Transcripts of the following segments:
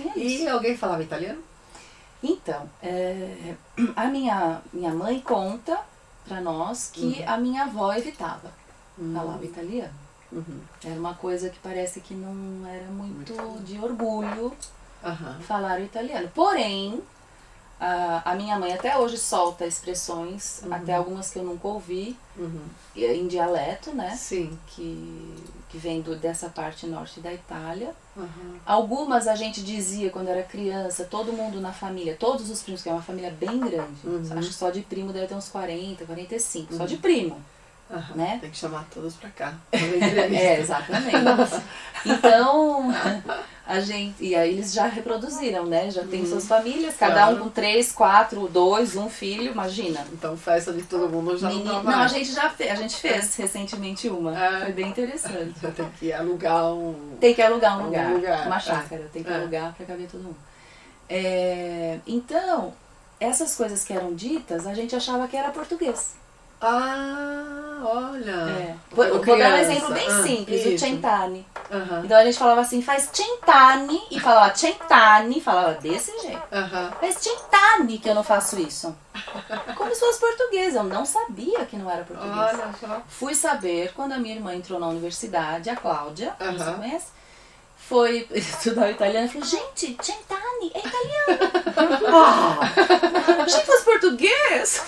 tinha isso. E alguém falava italiano? Então, a minha mãe conta pra nós que a minha avó evitava falar italiano. Era uma coisa que parece que não era muito de orgulho falar o italiano. Porém, a minha mãe até hoje solta expressões, até algumas que eu nunca ouvi, em dialeto, né? Sim. Que vem dessa parte norte da Itália. Algumas a gente dizia quando era criança, todo mundo na família, todos os primos, que é uma família bem grande, acho que só de primo deve ter uns 40, 45, só de primo. Né? Tem que chamar todos pra cá. Exatamente. Então, a gente. E aí eles já reproduziram, né? Já tem suas famílias, cada um com 3, 4, 2, 1 filho, imagina. Então festa de todo mundo já não, a gente fez recentemente uma. Foi bem interessante. Tem que alugar um lugar. Uma chácara, tem que alugar pra caber todo mundo. Então, essas coisas que eram ditas, a gente achava que era português. Olha. Vou dar um exemplo bem simples, o centani. Então a gente falava assim, faz centani, e falava centani, falava desse jeito. Faz centani que eu não faço isso. Como se fosse português, eu não sabia que não era português. Olha só. Fui saber quando a minha irmã entrou na universidade, a Cláudia, você conhece? Foi estudar o italiano e falou, gente, centani é italiano. Achei que fosse português.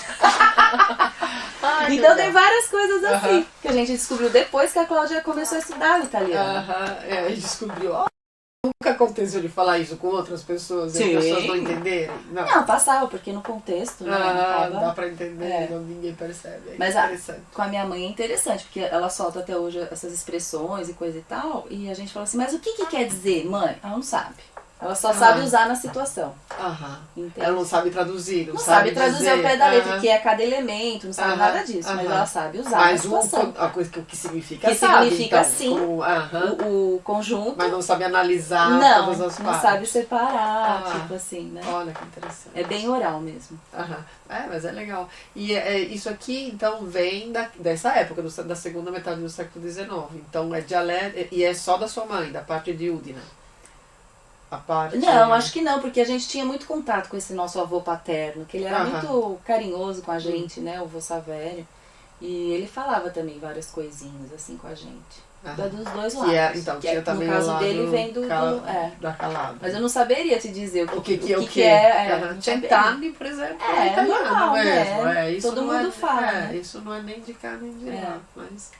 Então tem várias coisas assim, que a gente descobriu depois que a Cláudia começou a estudar o italiano. A gente descobriu. Nunca aconteceu de falar isso com outras pessoas e as pessoas não entenderem? Não, passava, porque no contexto, né? Dá pra entender, ninguém percebe. Mas com a minha mãe é interessante, porque ela solta até hoje essas expressões e coisa e tal, e a gente fala assim, mas o que quer dizer, mãe? Ela não sabe. Ela só sabe usar na situação. Ela não sabe traduzir. Não sabe traduzir ao pé da letra, que é cada elemento, não sabe nada disso, mas ela sabe usar na situação. A coisa que significa, que sabe, significa então, sim, o conjunto. Mas não sabe analisar todas as partes. Não sabe separar, tipo assim, né? Olha que interessante. É bem oral mesmo. Mas é legal. E isso aqui, então, vem dessa época, da segunda metade do século XIX. Então, é dialeto, e é só da sua mãe, da parte de Udine. Não, acho que não, porque a gente tinha muito contato com esse nosso avô paterno, que ele era muito carinhoso com a gente, né, o vô Savério, e ele falava também várias coisinhas assim com a gente, dos dois lados. Então, tinha também no caso dele vem da calada. Mas eu não saberia te dizer o que é. Centani, por exemplo, é normal mesmo. Todo mundo fala. Isso não é nem de cá nem de lá, mas